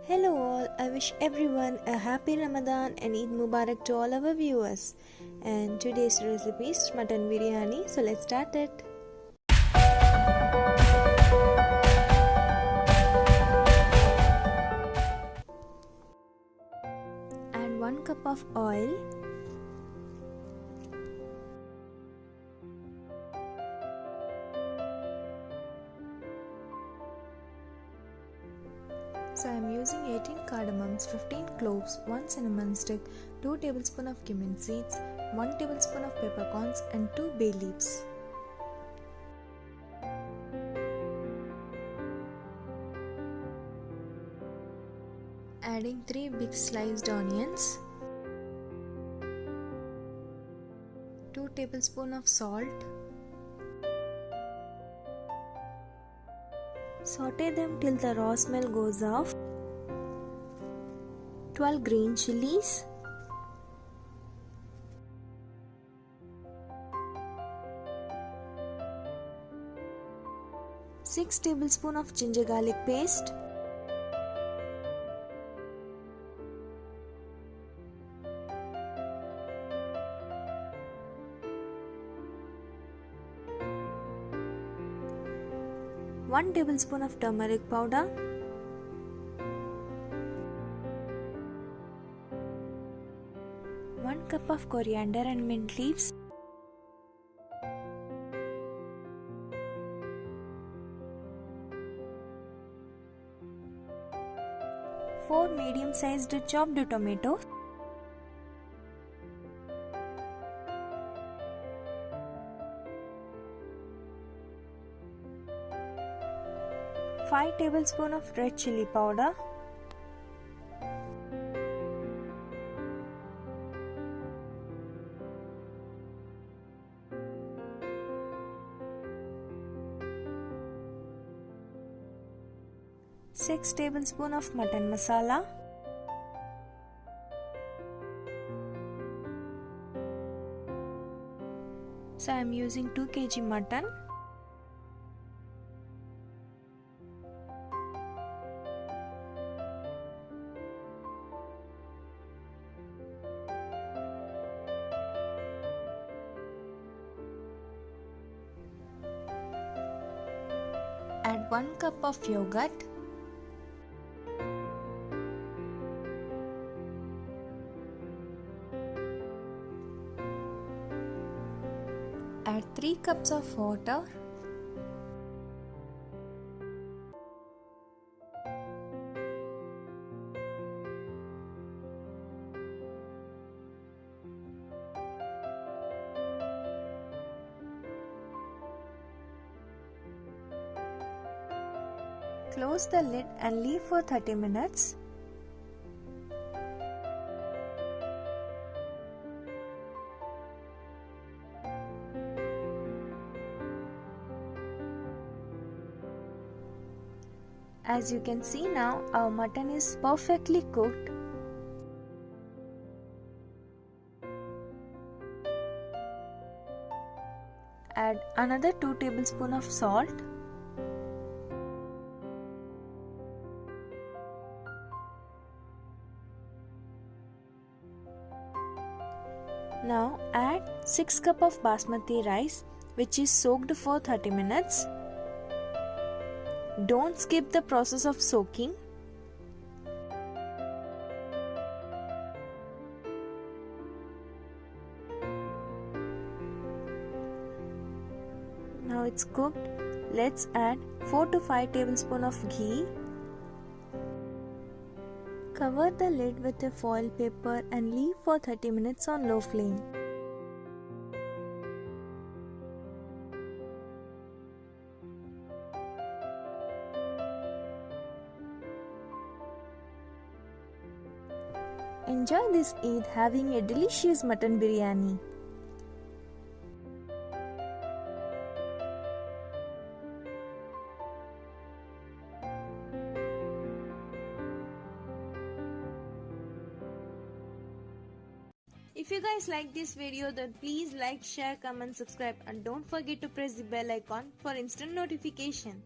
Hello all, I wish everyone a happy Ramadan and Eid Mubarak to all our viewers. And today's recipe is Mutton Biryani, so let's start it. Add 1 cup of oil. So I am using 18 cardamoms, 15 cloves, 1 cinnamon stick, 2 tablespoons of cumin seeds, 1 tablespoon of peppercorns and 2 bay leaves. Adding 3 big sliced onions, 2 tablespoons of salt. Saute them till the raw smell goes off. 12 green chilies, six tablespoons of ginger garlic paste, one tablespoon of turmeric powder, 1 cup of coriander and mint leaves, 4 medium-sized chopped tomatoes, 5 tablespoons of red chilli powder, six tablespoons of mutton masala, so I am using 2 kg mutton, add 1 cup of yogurt, add 3 cups of water, close the lid and leave for 30 minutes. As you can see now, our mutton is perfectly cooked. Add another 2 tablespoons of salt. Now add 6 cups of basmati rice, which is soaked for 30 minutes. Don't skip the process of soaking. Now it's cooked. Let's add 4 to 5 tablespoons of ghee. Cover the lid with a foil paper and leave for 30 minutes on low flame. Enjoy this Eid having a delicious mutton biryani. If you guys like this video, then please like, share, comment, subscribe and don't forget to press the bell icon for instant notification.